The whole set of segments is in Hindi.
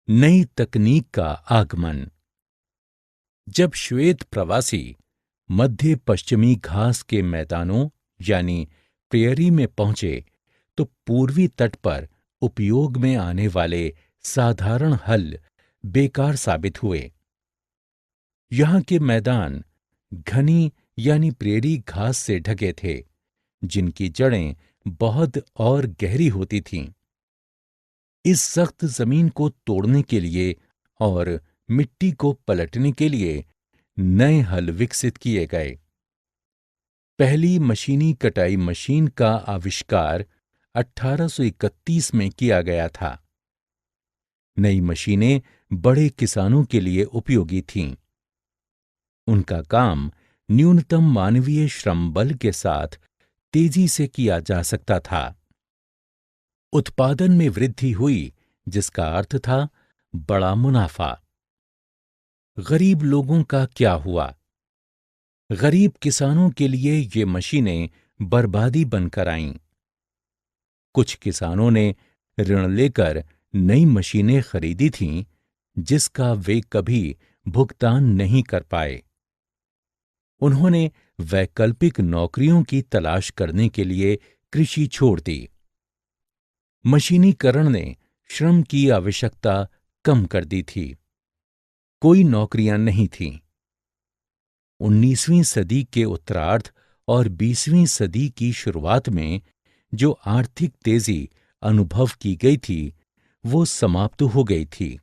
नई तकनीक का आगमन। जब श्वेत प्रवासी मध्य पश्चिमी घास के मैदानों यानी प्रेयरी में पहुंचे तो पूर्वी तट पर उपयोग में आने वाले साधारण हल बेकार साबित हुए। यहाँ के मैदान घनी यानी प्रेयरी घास से ढके थे, जिनकी जड़ें बहुत और गहरी होती थीं। इस सख्त जमीन को तोड़ने के लिए और मिट्टी को पलटने के लिए नए हल विकसित किए गए। पहली मशीनी कटाई मशीन का आविष्कार 1831 में किया गया था। नई मशीनें बड़े किसानों के लिए उपयोगी थीं। उनका काम न्यूनतम मानवीय श्रम बल के साथ तेजी से किया जा सकता था। उत्पादन में वृद्धि हुई, जिसका अर्थ था बड़ा मुनाफा। गरीब लोगों का क्या हुआ? गरीब किसानों के लिए ये मशीनें बर्बादी बनकर आईं। कुछ किसानों ने ऋण लेकर नई मशीनें खरीदी थीं, जिसका वे कभी भुगतान नहीं कर पाए। उन्होंने वैकल्पिक नौकरियों की तलाश करने के लिए कृषि छोड़ दी। मशीनीकरण ने श्रम की आवश्यकता कम कर दी थी। कोई नौकरियां नहीं थीं। 19वीं सदी के उत्तरार्ध और 20वीं सदी की शुरुआत में जो आर्थिक तेजी अनुभव की गई थी, वो समाप्त हो गई थी।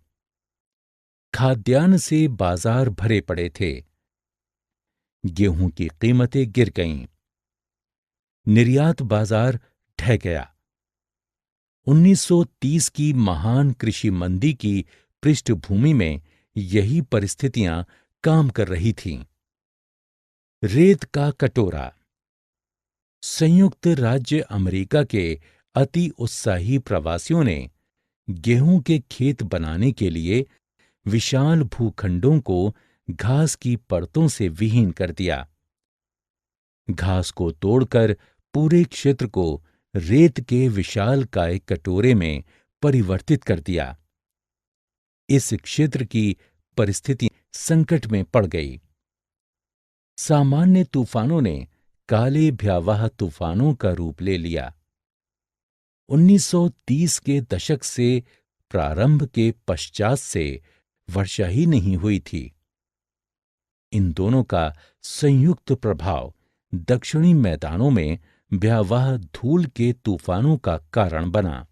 खाद्यान्न से बाजार भरे पड़े थे। गेहूं की कीमतें गिर गईं। निर्यात बाजार ढह गया। 1930 की महान कृषि मंदी की पृष्ठभूमि में यही परिस्थितियां काम कर रही थीं। रेत का कटोरा। संयुक्त राज्य अमेरिका के अति उत्साही प्रवासियों ने गेहूं के खेत बनाने के लिए विशाल भूखंडों को घास की परतों से विहीन कर दिया। घास को तोड़कर पूरे क्षेत्र को रेत के विशालकाय कटोरे में परिवर्तित कर दिया। इस क्षेत्र की परिस्थिति संकट में पड़ गई। सामान्य तूफानों ने काले भयावह तूफानों का रूप ले लिया। 1930 के दशक से प्रारंभ के पश्चात से वर्षा ही नहीं हुई थी। इन दोनों का संयुक्त प्रभाव दक्षिणी मैदानों में भयावह धूल के तूफानों का कारण बना।